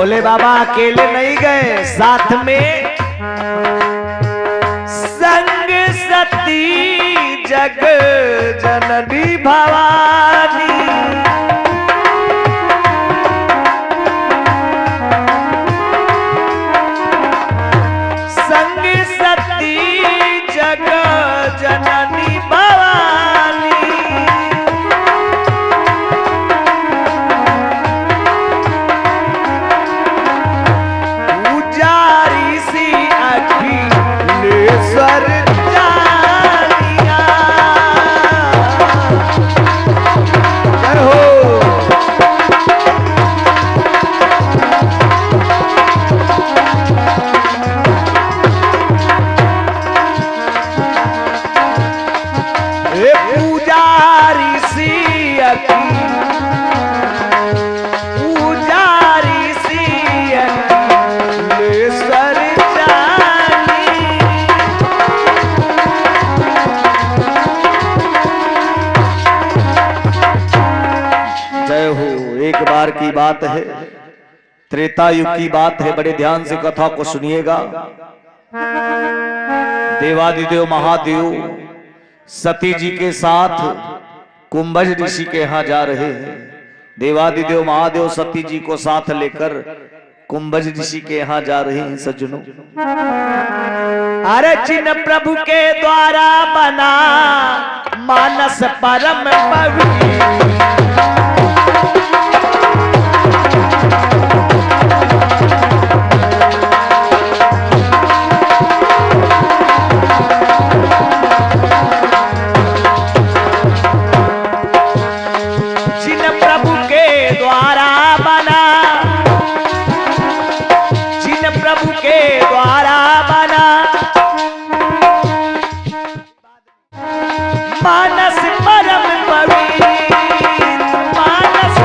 भोले बाबा अकेले नहीं गए, साथ में संग सती जग जननी भवानी। संग सती जग जननी भवानी। पुजारी सी अखिलेश्वर जानिया। जय हो। पुजारी सी पुजारी सी अखिलेश्वर जानी। जय हो। एक बार की बात है, त्रेता युग की बात है, बड़े ध्यान से कथा को सुनिएगा। देवादिदेव महादेव सती जी के साथ कुंभज ऋषि के यहाँ जा रहे हैं। देवादिदेव महादेव सती जी को साथ लेकर कुंभज ऋषि के यहाँ जा रहे हैं। सज्जनों, अरे जिन प्रभु के द्वारा बना मानस परम पवित्र। मानस परम पवित्र मानस।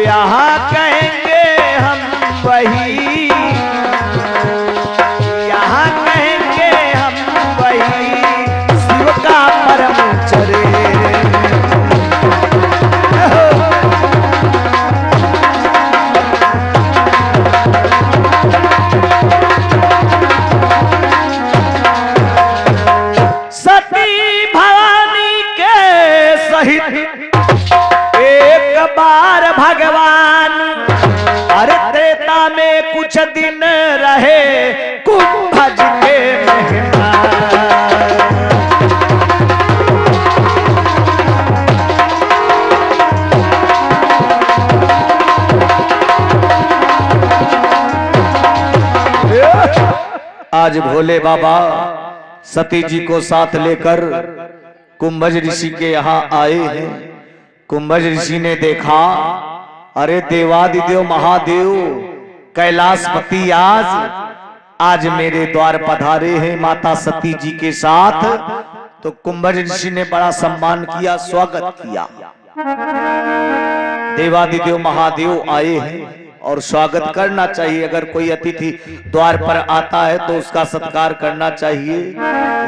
यहाँ कहेंगे हम वही, यहाँ कहेंगे हम वही शिव का परम चरे। एक बार भगवान अरे त्रेता में कुछ दिन रहे कुंभज के मेहमान। आज भोले बाबा सती जी को साथ लेकर कुंभज ऋषि के यहाँ आए हैं। कुंभज ऋषि ने देखा, अरे देवादिदेव महादेव कैलाशपति आज मेरे द्वार पधारे हैं माता सती जी के साथ। तो कुंभज ऋषि ने बड़ा सम्मान किया, स्वागत किया। देवादिदेव महादेव आए हैं और स्वागत करना चाहिए। अगर कोई अतिथि द्वार पर आता है तो उसका सत्कार करना चाहिए,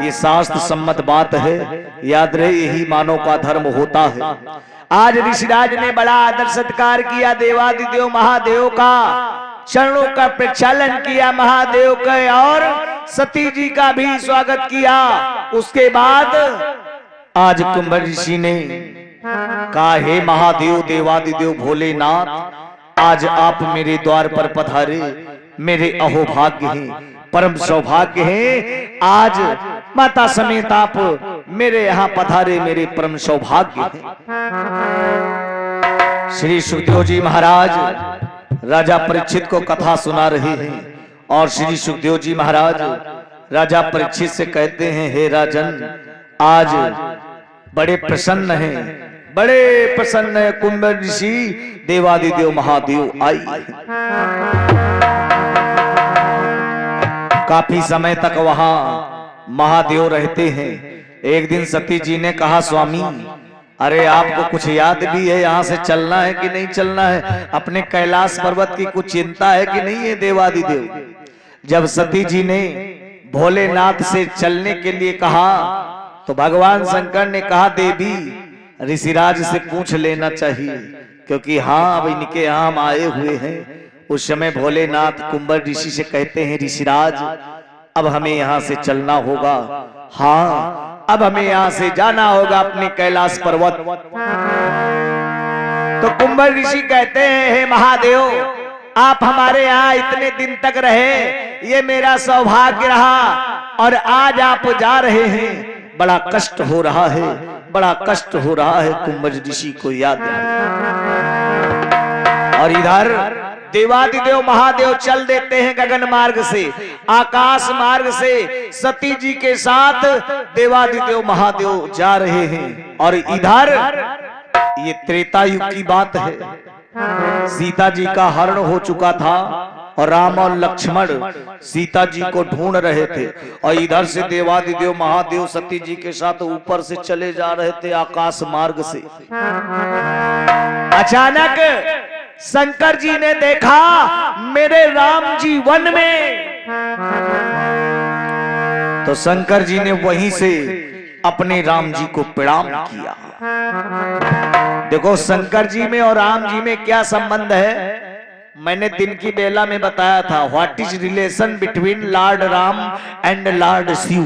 ये शास्त्र सम्मत बात है। याद रहे, यही मानव का धर्म होता है। आज ऋषिराज ने बड़ा आदर सत्कार किया देवादिदेव महादेव का, चरणों का प्रक्षालन किया महादेव का, और सती जी का भी स्वागत किया। उसके बाद आज कुंभज ऋषि ने कहा, हे महादेव देवादिदेव भोलेनाथ, आज आप मेरे द्वार पर पधारे, मेरे अहोभाग्य हैं, परम सौभाग्य हैं। आज माता समेत आप मेरे यहाँ पधारे, मेरे परम सौभाग्य हैं। श्री सुखदेव जी महाराज राजा परीक्षित को कथा सुना रहे हैं और श्री सुखदेव जी महाराज राजा परीक्षित से कहते हैं, हे राजन, आज बड़े प्रसन्न हैं, बड़े प्रसन्न है। कुंभज ऋषि देवादिदेव महादेव आई। काफी समय तक वहां महादेव रहते हैं। एक दिन सती जी ने कहा, स्वामी, अरे आपको कुछ याद भी है यहाँ से चलना है कि नहीं चलना है? अपने कैलाश पर्वत की कुछ चिंता है कि नहीं है देवादिदेव? जब सती जी ने भोलेनाथ से चलने के लिए कहा तो भगवान शंकर ने कहा देवी ऋषिराज से पूछ लेना चाहिए, क्योंकि हाँ अब इनके यहाँ हम आए हुए हैं। उस समय भोलेनाथ कुंभर ऋषि से कहते हैं ऋषिराज अब हमें यहाँ से चलना होगा, हाँ अब हमें यहाँ से जाना होगा अपने कैलाश पर्वत। तो कुंभर ऋषि कहते हैं हे महादेव आप हमारे यहाँ इतने दिन तक रहे, ये मेरा सौभाग्य रहा, और आज आप जा रहे हैं, बड़ा कष्ट हो रहा है, बड़ा कष्ट हो रहा है। कुंभर ऋषि को याद है। और इधर देवादिदेव महादेव चल देते हैं गगन मार्ग से, आकाश मार्ग से सती जी के साथ देवादिदेव महादेव जा रहे हैं। और इधर ये त्रेता युग की बात है, सीता जी का हरण हो चुका था और राम और लक्ष्मण सीता जी को ढूंढ रहे थे, और इधर से देवादिदेव महादेव सती जी के साथ ऊपर से चले जा रहे थे आकाश मार्ग से। अचानक शंकर जी ने देखा मेरे राम जी वन में, तो शंकर जी ने वहीं से अपने राम जी को प्रणाम किया। देखो शंकर जी में और राम जी में क्या संबंध है, मैंने दिन की बेला में बताया था। What is relation between lord Ram and lord Shiv.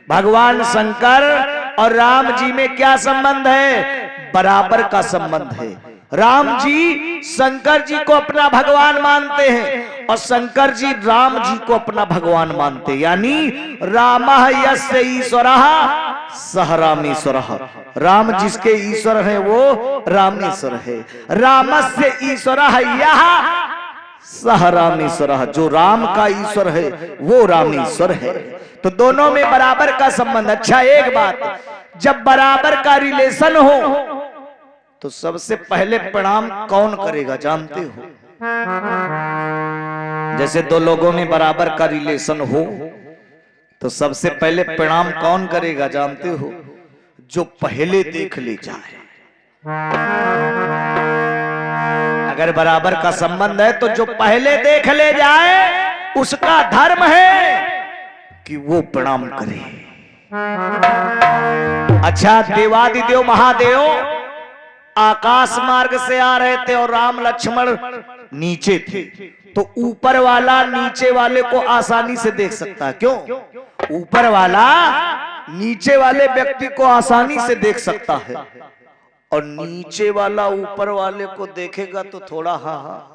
भगवान शंकर और राम जी में क्या संबंध है, बराबर का संबंध है। राम जी शंकर जी को अपना भगवान मानते हैं और शंकर जी राम जी को अपना भगवान मानते हैं, यानी रामः यस्य ईश्वरः सह रामेश्वरः। राम जिसके ईश्वर है वो रामेश्वर है। रामस्य ईश्वरः यः सह रामेश्वरः, जो राम का ईश्वर है वो रामेश्वर है। तो दोनों में बराबर का संबंध। अच्छा एक बात, जब बराबर का रिलेशन हो तो सबसे पहले प्रणाम कौन करेगा जानते हो? जैसे दो लोगों में बराबर का रिलेशन हो तो सबसे पहले प्रणाम कौन करेगा जानते हो? जो पहले देख ले जाए। अगर बराबर का संबंध है तो जो पहले देख ले जाए उसका धर्म है कि वो प्रणाम करे। अच्छा देवादिदेव महादेव आकाश मार्ग से आ रहे थे और राम लक्ष्मण नीचे थे, तो ऊपर वाला नीचे वाले को आसानी से देख सकता है। क्यों? ऊपर वाला नीचे वाले व्यक्ति को आसानी से देख सकता है, और नीचे वाला ऊपर वाले को देखेगा तो थोड़ा हाँ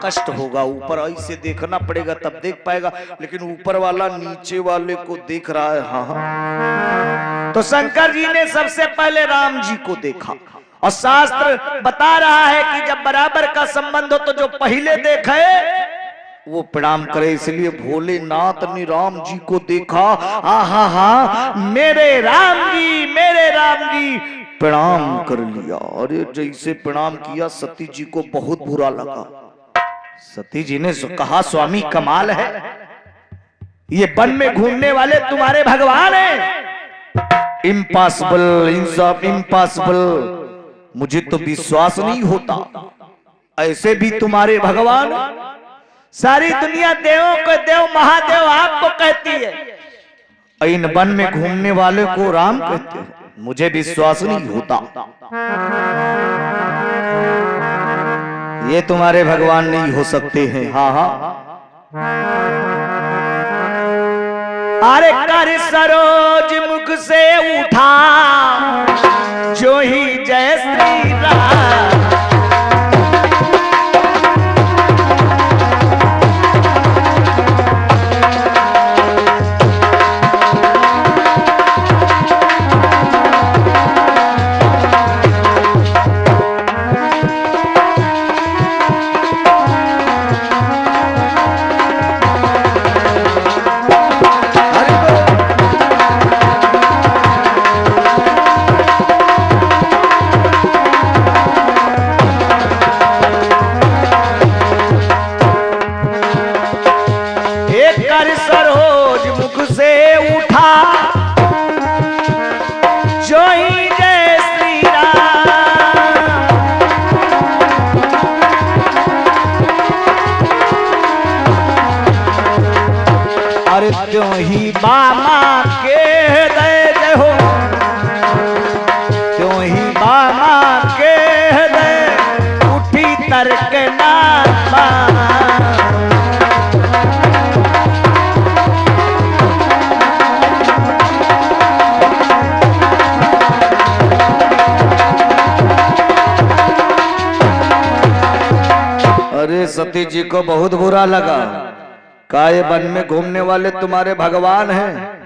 कष्ट होगा। ऊपर ऐसे देखना पड़ेगा तब देख पाएगा, लेकिन ऊपर वाला नीचे वाले को देख रहा है। हाँ तो शंकर जी ने सबसे पहले राम जी को देखा, और शास्त्र बता रहा है कि जब बराबर का संबंध हो तो जो पहले देखे वो प्रणाम करे। इसलिए भोलेनाथ ने राम जी को देखा, हा मेरे राम जी प्रणाम कर लिया। अरे जैसे प्रणाम किया सती जी को बहुत बुरा लगा। सती जी ने कहा स्वामी कमाल है, ये वन में घूमने वाले तुम्हारे भगवान हैं। इम्पॉसिबल इम्पॉसिबल, मुझे तो विश्वास नहीं होता, ऐसे भी तुम्हारे भगवान। सारी दुनिया देवों को देव महादेव आपको कहती है, इन वन में घूमने वाले को राम कहते हैं, मुझे विश्वास नहीं होता। ये तुम्हारे भगवान नहीं हो सकते हैं। हाँ अरे कर सरोज मुख से उठा जो ही जय श्री राम। त्यों ही मामा के सती जी को बहुत बुरा लगा। कहा ये वन में घूमने वाले तुम्हारे भगवान हैं,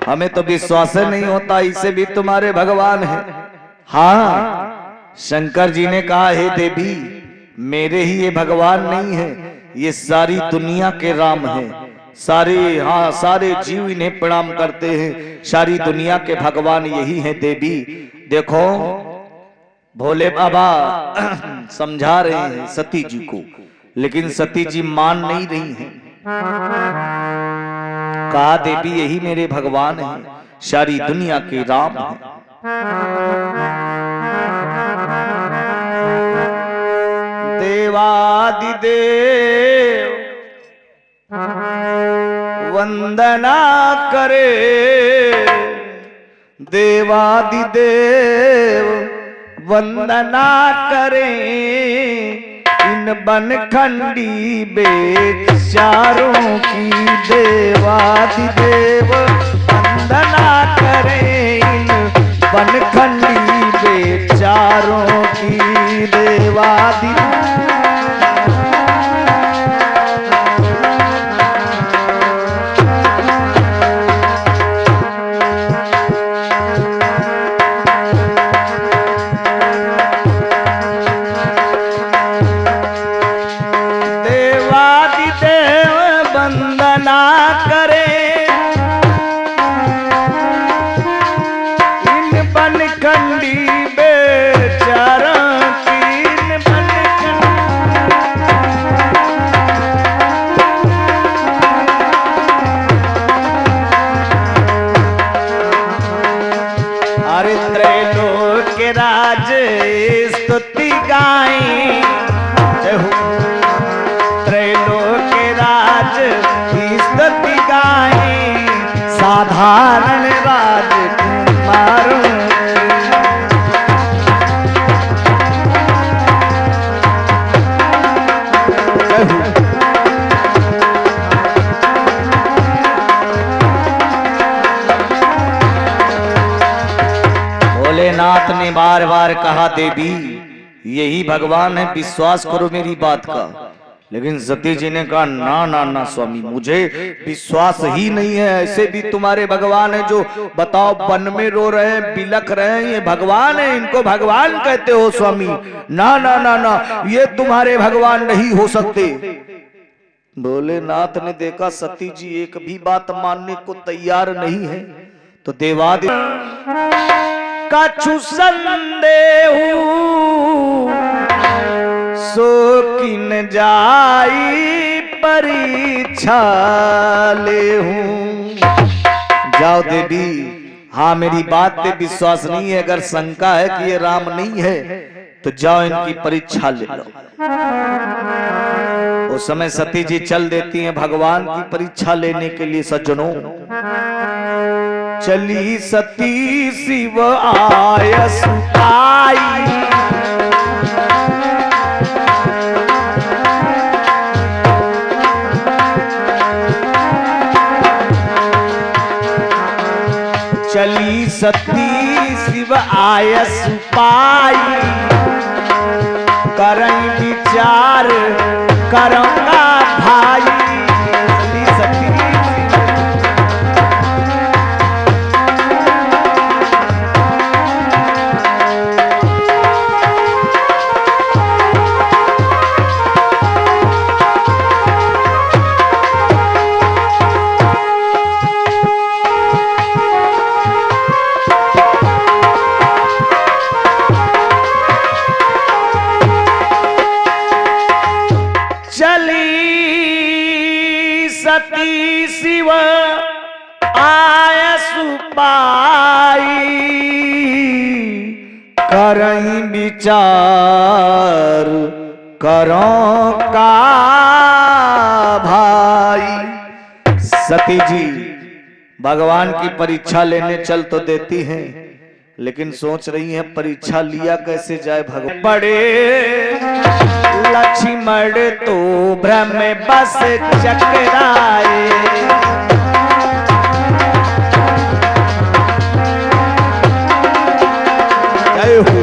हमें तो विश्वास नहीं होता इसे भी तुम्हारे भगवान हैं। हाँ, शंकर जी ने कहा हे देवी, मेरे ही ये भगवान नहीं है, ये सारी दुनिया के राम हैं। सारे जीव इन्हें प्रणाम करते हैं, सारी दुनिया के भगवान यही हैं देवी। देखो भोले बाबा समझा रहे हैं सती जी को, लेकिन सती जी मान नहीं रही हैं। कहा देवी यही मेरे भगवान हैं, सारी दुनिया के राम हैं। देवादिदेव वंदना करे, देवादिदेव वंदना करें इन बनखंडी बेचारों की। देवादिदेव वंदना करें इन बनखंडी बेचारों की। देवादिदेव स्तुति गाएं, त्रैलोक राज स्तुति गाएं, साधारण राजकुमारों। भोलेनाथ ने बार बार कहा देवी यही भगवान है, विश्वास करो मेरी बात का। लेकिन सती जी ने कहा ना ना ना स्वामी, मुझे विश्वास ही नहीं है, ऐसे भी तुम्हारे भगवान है जो बताओ वन में रो रहे हैं, बिलख रहे हैं, ये भगवान है, इनको भगवान कहते हो स्वामी? ना ना ना ना, ये तुम्हारे भगवान नहीं हो सकते। भोलेनाथ ने देखा सती जी एक भी बात मानने को तैयार नहीं है, तो देवादि कछु संदेहु सो किन जाई परीक्षा लेहूं। जाओ देवी, हाँ मेरी बात पे विश्वास नहीं है, अगर शंका है कि ये राम नहीं है तो जाओ इनकी परीक्षा ले लो। उस समय सती जी चल देती हैं भगवान की परीक्षा लेने के लिए। सज्जनों, चली सती शिव आयस आई, चली सती शिव आयस पाई, करई विचार करूंगा भाई। सती सती शिव आयस पाई, करई विचार करो का भाई। सती जी भगवान की परीक्षा लेने चल तो देती हैं, लेकिन सोच रही हैं परीक्षा लिया कैसे जाए। भगवान बड़े लक्ष्मण तो भ्रम बस चकराए, जय हो।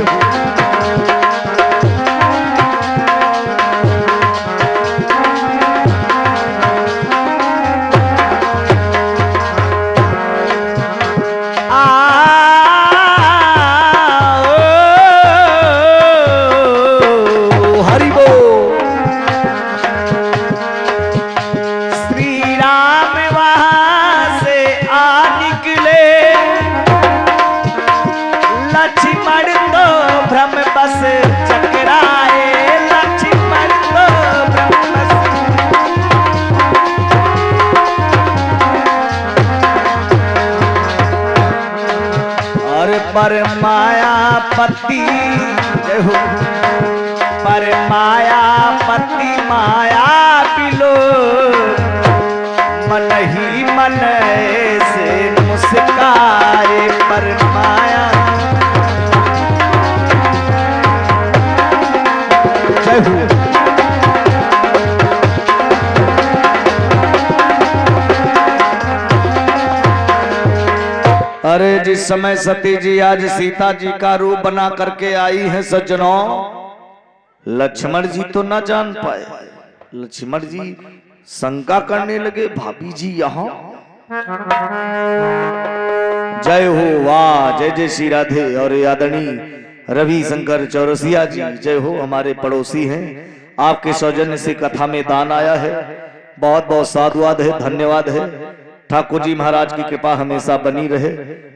पर मायापति जय हो, पर मायापति माया पिलो मन ही मन से मुस्काए पर माया जय हो। अरे जिस समय सती जी आज सीता जी का रूप बना करके आई है सज्जनों, लक्ष्मण जी तो ना जान पाए। लक्ष्मण जी शंका करने लगे, भाभी जी यहाँ। जय हो, वाह, जय जय श्री राधे। और आदरणीय रवि शंकर चौरसिया जी जय हो, हमारे पड़ोसी हैं। आपके सौजन्य से कथा में दान आया है, बहुत बहुत साधुवाद है, धन्यवाद है। ठाकुर जी महाराज की कृपा हमेशा बनी रहे।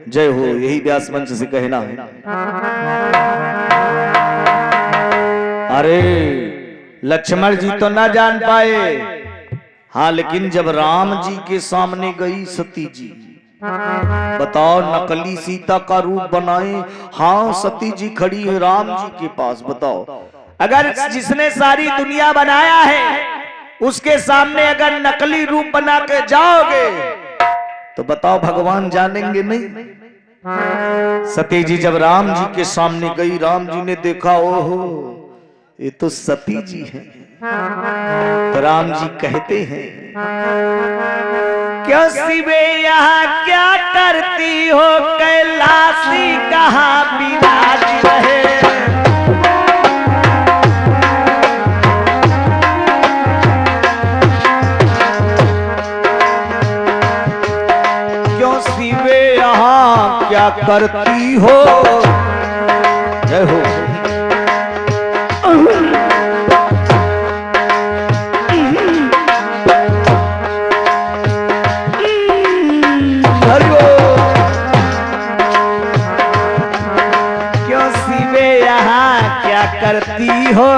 जय हो, यही व्यास मंच से कहना है। अरे लक्ष्मण जी तो ना जान पाए, हाँ, लेकिन जब राम जी के सामने गई सती जी, बताओ, नकली सीता का रूप बनाए, हाँ, सती जी खड़ी है राम जी के पास। बताओ, अगर जिसने सारी दुनिया बनाया है उसके सामने अगर नकली रूप बना के जाओगे तो बताओ भगवान जानेंगे नहीं। सती जी जब राम जी के सामने गई, राम जी ने देखा, ओहो ये तो सती जी हैं। तो राम जी कहते हैं, क्यों शिवे यहाँ क्या करती हो, कैलाशी कहाँ विराज रहे। क्यों शिवे यहाँ क्या करती हो, जय हो। करती हो,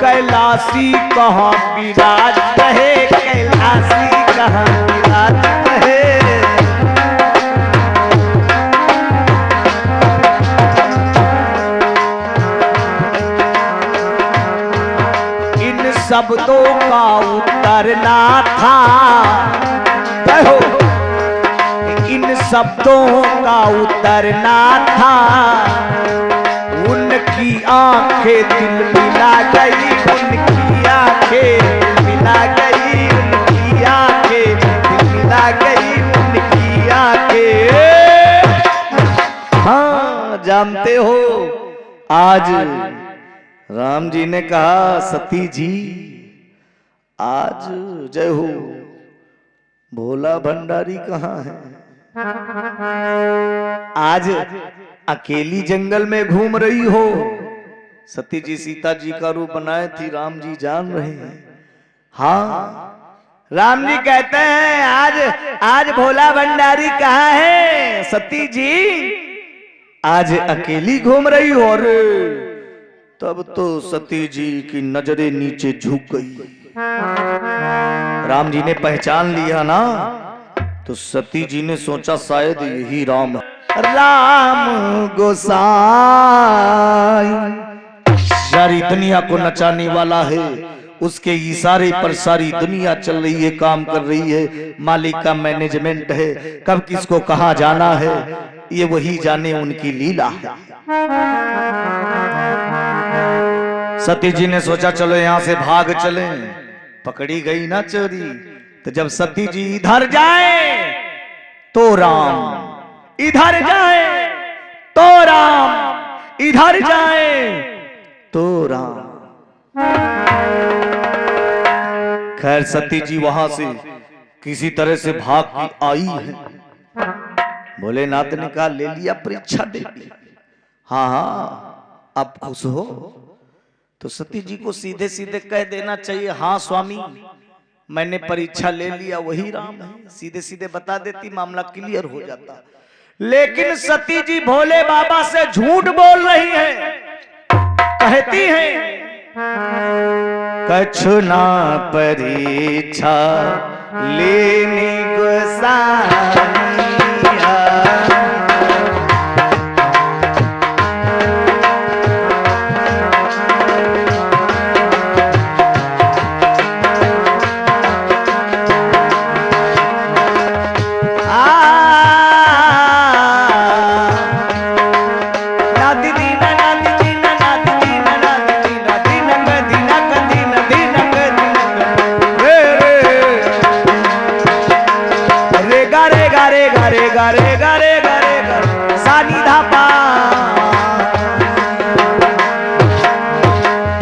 कैलाशी कहाँ विराज रहे, कैलाशी कहाँ विराज रहे। इन शब्दों का उतरना था, कहो, इन शब्दों का उतरना था, उनकी आंखें दिल मिला गई, उनकी आंखें दिल मिला गई, उनकी आंखें दिल मिला गई, उनकी आंखें। हाँ, जानते हो, आज राम जी ने कहा, सती जी आज जय हो, भोला भंडारी कहाँ है। आज अकेली जंगल में घूम रही हो। सती जी सीता जी का रूप बनाए थी, राम जी जान रहे हैं। हाँ, राम जी कहते हैं, आज भोला भंडारी कहाँ है। सती जी आज अकेली घूम रही हो। और तब तो सती जी की नजरें नीचे झुक गई। राम जी ने पहचान लिया ना, तो सती जी ने सोचा शायद यही राम है। राम गोसाई सारी दुनिया को नचाने वाला है, उसके इशारे पर सारी दुनिया चल रही है, काम कर रही है, मालिक का मैनेजमेंट है, कब किसको कहाँ जाना है ये वही जाने, उनकी लीला है। सती जी ने सोचा चलो यहां से भाग चले, पकड़ी गई ना चोरी। तो जब सती जी इधर जाए तो राम, इधर जाए तो राम, इधर जाए तो राम। खैर सती जी वहां से किसी तरह से भाग की आई है। भोलेनाथ ने कहा ले लिया, परीक्षा दे ली। हाँ हाँ, अब खुश हो। तो सती जी को सीधे सीधे कह देना चाहिए, हाँ स्वामी मैंने परीक्षा ले लिया, वही राम है। सीधे सीधे बता देती, मामला क्लियर हो जाता। लेकिन सती जी भोले बाबा से झूठ बोल रही है। कहती है कछु ना परीक्षा लेनी गोसाई, गरे गरे गरे गरे सानी धापा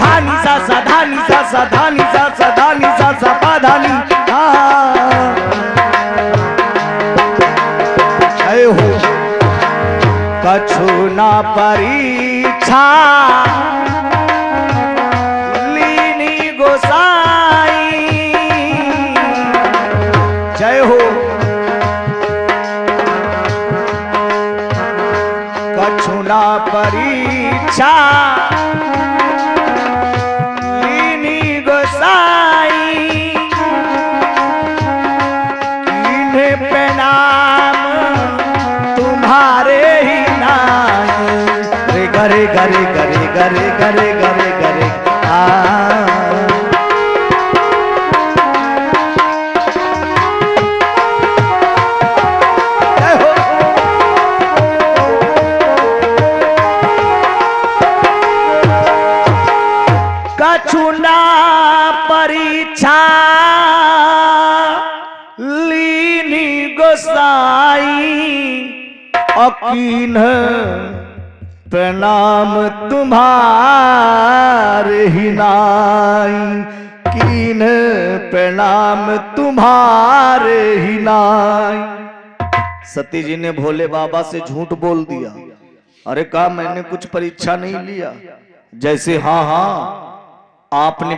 धानी सा सा धानी सा सा धानी सा सा धानी सा सा पा धानी जय हो कछु ना परीक्षा लीनी गोसाई जय हो कछु ना परीक्षा लीनी गोसाई इन्हें प्रणाम तुम्हारे ही नाम रे गरे गरे गरे गरे गरे गरे गरे कछु ना परीक्षा लीनी गोसाई अकीन प्रणाम तुम्हारे ही नाई कीन प्रणाम तुम्हारे ही नाई। सती जी ने भोले बाबा से झूठ बोल दिया। अरे कहा मैंने कुछ परीक्षा नहीं लिया। जैसे हाँ हाँ आपने